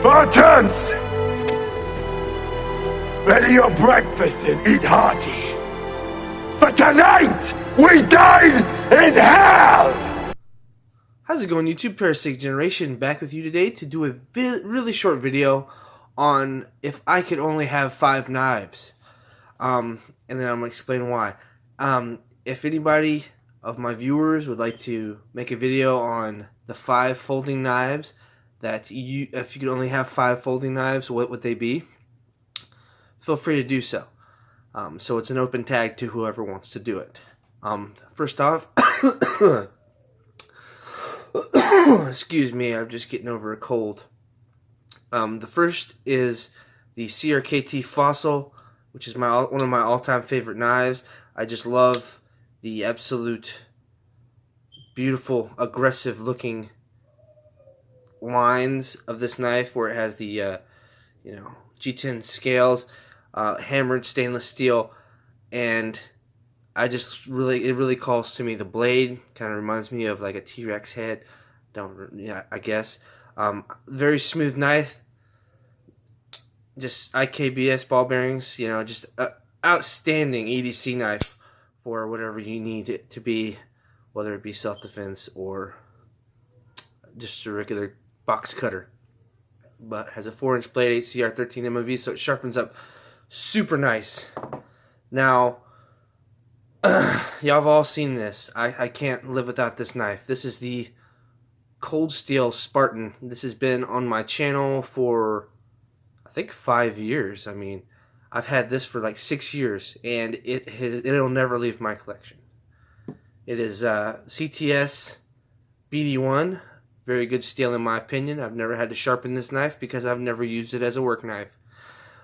Spartans! Ready your breakfast and eat hearty. For tonight, we dine in hell! How's it going, YouTube? Parasitic Generation back with you today to do a really short video on if I could only have 5 knives. And then I'm going to explain why. If anybody of my viewers would like to make a video on the 5 folding knives that if you could only have 5 folding knives, what would they be? Feel free to do so. So it's an open tag to whoever wants to do it. First off, excuse me, I'm just getting over a cold. The first is the CRKT Fossil, which is one of my all-time favorite knives. I just love the absolute beautiful, aggressive-looking lines of this knife, where it has the G10 scales, hammered stainless steel, and it really calls to me. The blade kind of reminds me of like a T-Rex head. I guess. Very smooth knife. Just IKBS ball bearings. Just outstanding EDC knife for whatever you need it to be, whether it be self-defense or just a regular box cutter. But has a 4-inch blade, HCR 13 MOV, so it sharpens up super nice. Now, y'all have all seen this. I can't live without this knife. This is the Cold Steel Spartan. This has been on my channel for, I think, 5 years. I mean, I've had this for like 6 years, and it'll never leave my collection. It is CTS BD1. Very good steel in my opinion. I've never had to sharpen this knife because I've never used it as a work knife.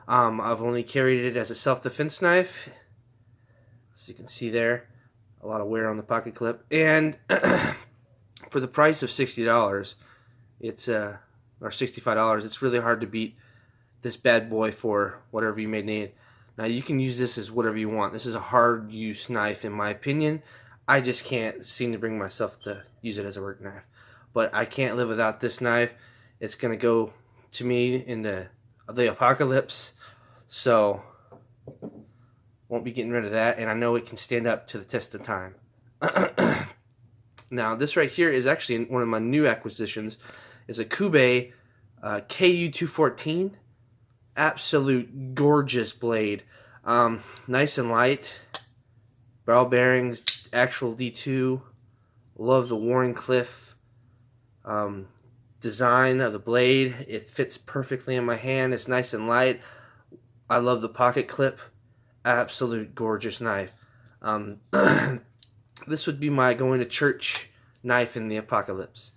I've only carried it as a self-defense knife. As you can see there, a lot of wear on the pocket clip. And for the price of $60, or $65, it's really hard to beat this bad boy for whatever you may need. Now, you can use this as whatever you want. This is a hard use knife in my opinion. I just can't seem to bring myself to use it as a work knife. But I can't live without this knife. It's going to go to me in the apocalypse. So, won't be getting rid of that. And I know it can stand up to the test of time. Now, this right here is actually one of my new acquisitions. It's a Kube KU214. Absolute gorgeous blade. Nice and light. Ball bearings, actual D2. Love the Warncliffe design of the blade. It fits perfectly in my hand. It's nice and light. I love the pocket clip. Absolute gorgeous knife. This would be my going to church knife in the apocalypse,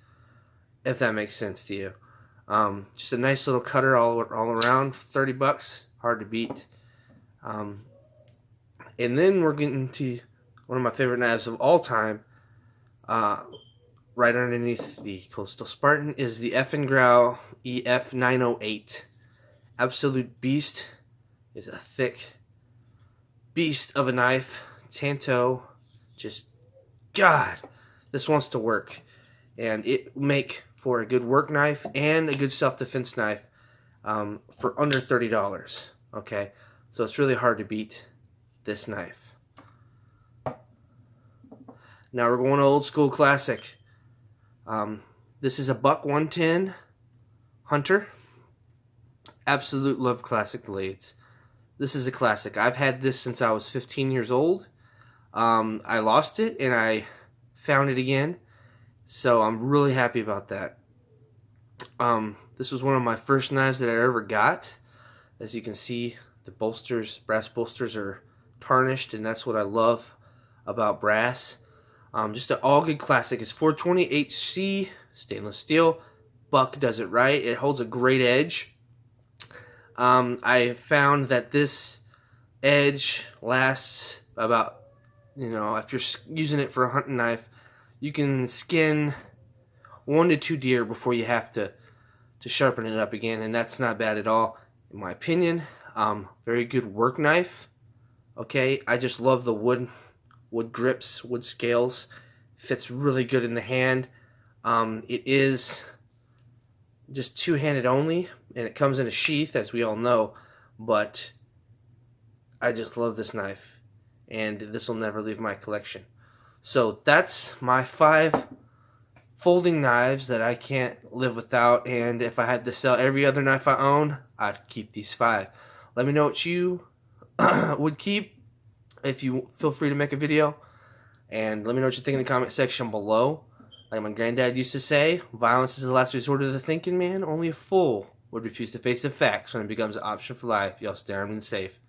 if that makes sense to you. Just a nice little cutter all around. $30, hard to beat. And then we're getting to one of my favorite knives of all time. Right underneath the Cold Steel Spartan is the Effengrau EF908. Absolute beast. Is a thick beast of a knife. Tanto. Just, God, this wants to work. And it make for a good work knife and a good self-defense knife for under $30. Okay, so it's really hard to beat this knife. Now we're going to old school classic. This is a Buck 110 Hunter. Absolute love classic blades. This is a classic. I've had this since I was 15 years old. I lost it and I found it again. So I'm really happy about that. This was one of my first knives that I ever got. As you can see, the bolsters, brass bolsters, are tarnished, and that's what I love about brass. Just an all good classic. It's 420 HC stainless steel. Buck does it right. It holds a great edge. I found that this edge lasts about, if you're using it for a hunting knife, you can skin 1 to 2 deer before you have to sharpen it up again, and that's not bad at all, in my opinion. Very good work knife. Okay, I just love the wood grips, wood scales. Fits really good in the hand. It is just two-handed only, and it comes in a sheath, as we all know, but I just love this knife, and this will never leave my collection. So that's my 5 folding knives that I can't live without, and if I had to sell every other knife I own, I'd keep these 5. Let me know what you would keep. If you feel free to make a video, and let me know what you think in the comment section below. Like my granddad used to say, violence is the last resort of the thinking man. Only a fool would refuse to face the facts when it becomes an option for life. Y'all stay armed and safe.